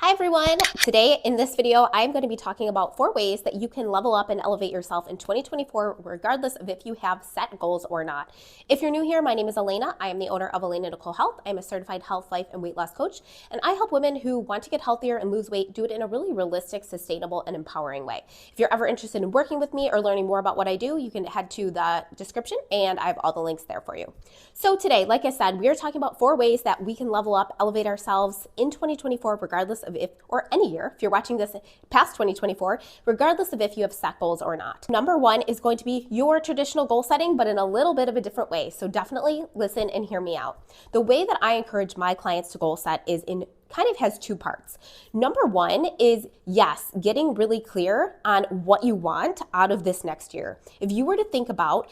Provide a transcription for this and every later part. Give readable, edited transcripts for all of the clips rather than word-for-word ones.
Hi everyone! Today in this video, I'm going to be talking about 4 ways that you can level up and elevate yourself in 2024, regardless of if you have set goals or not. If you're new here, my name is Elena. I am the owner of Elena and Health. I'm a certified health, life, and weight loss coach, and I help women who want to get healthier and lose weight do it in a really realistic, sustainable, and empowering way. If you're ever interested in working with me or learning more about what I do, you can head to the description and I have all the links there for you. So today, like I said, we are talking about 4 ways that we can level up, elevate ourselves in 2024, regardless of if, or any year, if you're watching this past 2024, regardless of if you have set goals or not. Number 1 is going to be your traditional goal setting, but in a little bit of a different way. So definitely listen and hear me out. The way that I encourage my clients to goal set is kind of has 2 parts. Number 1 is, yes, getting really clear on what you want out of this next year. If you were to think about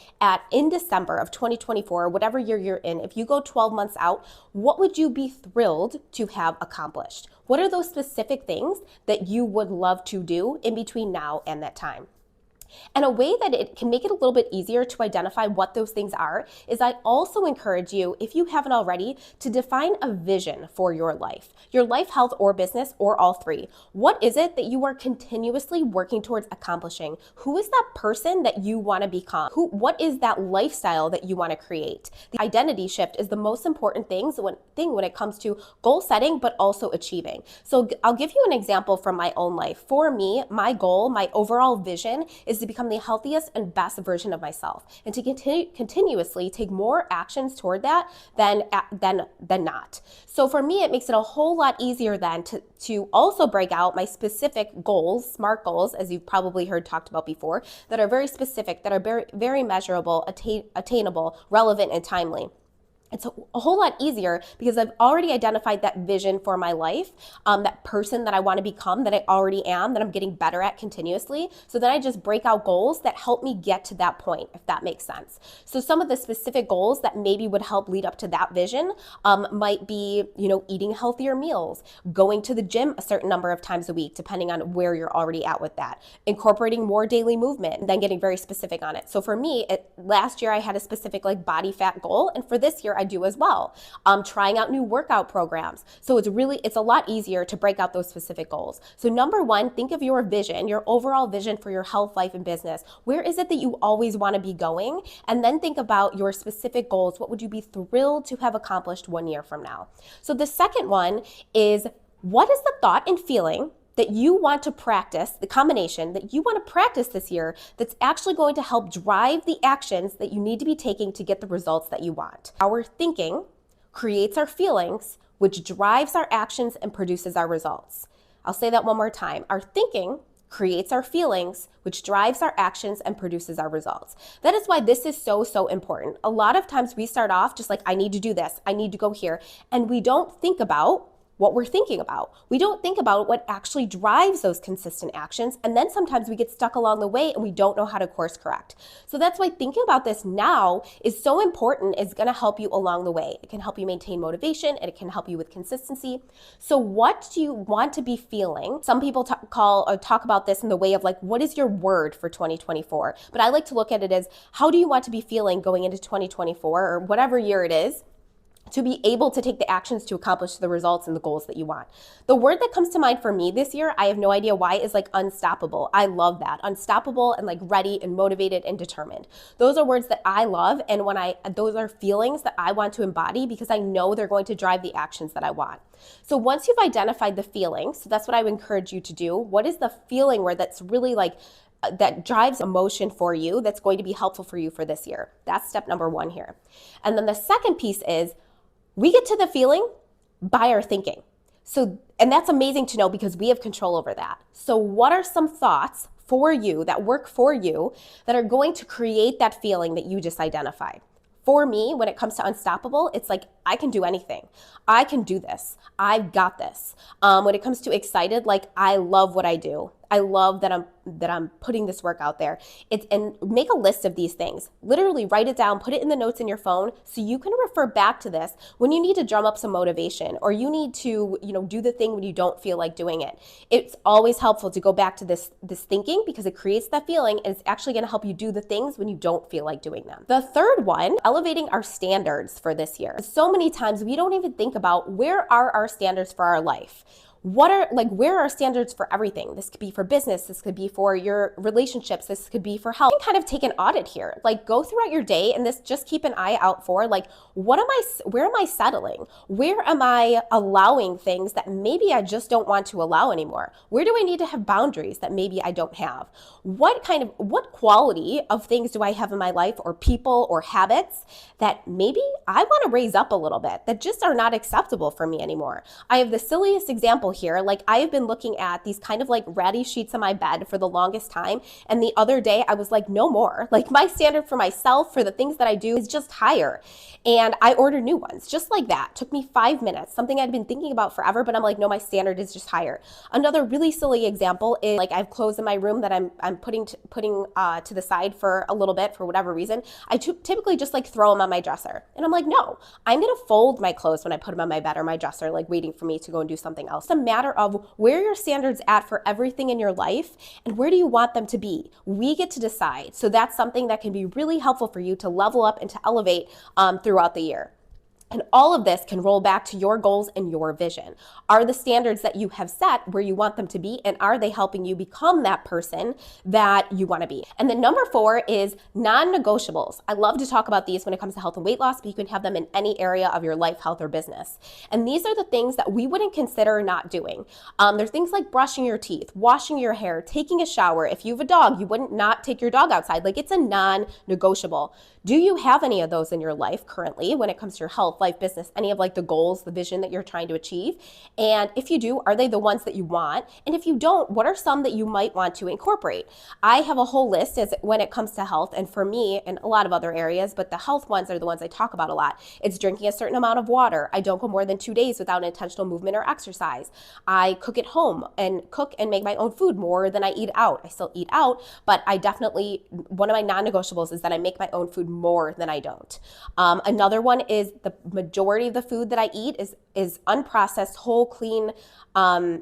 in December of 2024, whatever year you're in, if you go 12 months out, what would you be thrilled to have accomplished? What are those specific things that you would love to do in between now and that time? And a way that it can make it a little bit easier to identify what those things are is I also encourage you, if you haven't already, to define a vision for your life, health, or business, or all 3. What is it that you are continuously working towards accomplishing? Who is that person that you want to become? What is that lifestyle that you want to create? The identity shift is the most important thing when it comes to goal setting, but also achieving. So I'll give you an example from my own life. For me, my goal, my overall vision is to become the healthiest and best version of myself, and to continuously take more actions toward that than not. So for me, it makes it a whole lot easier then to also break out my specific goals, SMART goals, as you've probably heard talked about before, that are very specific, that are very, very measurable, attainable, relevant, and timely. It's a whole lot easier because I've already identified that vision for my life, that person that I want to become, that I already am, that I'm getting better at continuously. So then I just break out goals that help me get to that point, if that makes sense. So some of the specific goals that maybe would help lead up to that vision might be, eating healthier meals, going to the gym a certain number of times a week, depending on where you're already at with that, incorporating more daily movement, and then getting very specific on it. So for me, last year I had a specific body fat goal, and for this year I do as well. Trying out new workout programs. So it's a lot easier to break out those specific goals. So number 1, think of your vision, your overall vision for your health, life, and business. Where is it that you always want to be going? And then think about your specific goals. What would you be thrilled to have accomplished 1 year from now? So the second one is, what is the thought and feeling that you want to practice, the combination that you want to practice this year that's actually going to help drive the actions that you need to be taking to get the results that you want? Our thinking creates our feelings, which drives our actions and produces our results. I'll say that one more time. Our thinking creates our feelings, which drives our actions and produces our results. That is why this is so, so important. A lot of times we start off just like, I need to do this, I need to go here, and we don't think about what we're thinking about. We don't think about what actually drives those consistent actions, and then sometimes we get stuck along the way and we don't know how to course correct. So that's why thinking about this now is so important. It's going to help you along the way. It can help you maintain motivation, and it can help you with consistency. So what do you want to be feeling? Some people talk about this in the way of what is your word for 2024? But I like to look at it as, how do you want to be feeling going into 2024, or whatever year it is, to be able to take the actions to accomplish the results and the goals that you want. The word that comes to mind for me this year, I have no idea why, is unstoppable. I love that. Unstoppable and ready and motivated and determined. Those are words that I love, and those are feelings that I want to embody because I know they're going to drive the actions that I want. So once you've identified the feelings, so that's what I would encourage you to do. What is the feeling where that's really that drives emotion for you, that's going to be helpful for you for this year? That's step number 1 here. And then the second piece is, we get to the feeling by our thinking. And that's amazing to know because we have control over that. So what are some thoughts for you that work for you that are going to create that feeling that you just identified? For me, when it comes to unstoppable, it's I can do anything. I can do this. I've got this. When it comes to excited, I love what I do. I love that I'm putting this work out there. And make a list of these things. Literally write it down, put it in the notes in your phone so you can refer back to this when you need to drum up some motivation, or you need to, do the thing when you don't feel like doing it. It's always helpful to go back to this thinking because it creates that feeling, and it's actually going to help you do the things when you don't feel like doing them. The third one, elevating our standards for this year. So many times we don't even think about, where are our standards for our life? where are standards for everything? This could be for business, this could be for your relationships, this could be for health. You can kind of take an audit here. Like, go throughout your day and just keep an eye out for, like, where am I settling? Where am I allowing things that maybe I just don't want to allow anymore? Where do I need to have boundaries that maybe I don't have? What quality of things do I have in my life, or people or habits that maybe I want to raise up a little bit, that just are not acceptable for me anymore? I have the silliest example here. Like, I have been looking at these kind of like ratty sheets on my bed for the longest time. And the other day I was like, no more. Like, my standard for myself, for the things that I do, is just higher. And I ordered new ones just like that. Took me 5 minutes, something I'd been thinking about forever, but I'm like, no, my standard is just higher. Another really silly example is, like, I have clothes in my room that I'm putting to the side for a little bit for whatever reason. I typically just like throw them on my dresser. And I'm like, no, I'm going to fold my clothes when I put them on my bed or my dresser, like waiting for me to go and do something else. It's a matter of where your standards at for everything in your life, and where do you want them to be? We get to decide. So that's something that can be really helpful for you to level up and to elevate throughout the year. And all of this can roll back to your goals and your vision. Are the standards that you have set where you want them to be, and are they helping you become that person that you want to be? And then number 4 is non-negotiables. I love to talk about these when it comes to health and weight loss, but you can have them in any area of your life, health, or business. And these are the things that we wouldn't consider not doing. There's things like brushing your teeth, washing your hair, taking a shower. If you have a dog, you wouldn't not take your dog outside. Like, it's a non-negotiable. Do you have any of those in your life currently when it comes to your health, life, business, any of like the goals, the vision that you're trying to achieve? And if you do, are they the ones that you want? And if you don't, what are some that you might want to incorporate? I have a whole list when it comes to health, and for me, and a lot of other areas, but the health ones are the ones I talk about a lot. It's drinking a certain amount of water. I don't go more than 2 days without intentional movement or exercise. I cook at home and cook and make my own food more than I eat out. I still eat out, but I definitely, one of my non-negotiables is that I make my own food more than I don't. Another one is the majority of the food that I eat is unprocessed, whole, clean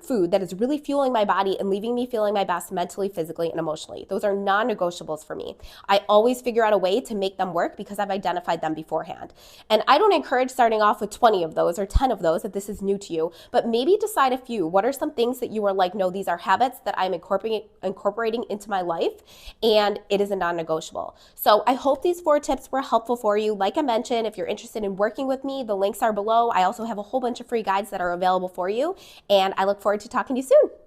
food that is really fueling my body and leaving me feeling my best mentally, physically, and emotionally. Those are non-negotiables for me. I always figure out a way to make them work because I've identified them beforehand. And I don't encourage starting off with 20 of those or 10 of those if this is new to you, but maybe decide a few. What are some things that you are like, no, these are habits that I'm incorporating into my life, and it is a non-negotiable. So I hope these 4 tips were helpful for you. Like I mentioned, if you're interested in working with me, the links are below. I also have a whole bunch of free guides that are available for you, and I look forward to talking to you soon.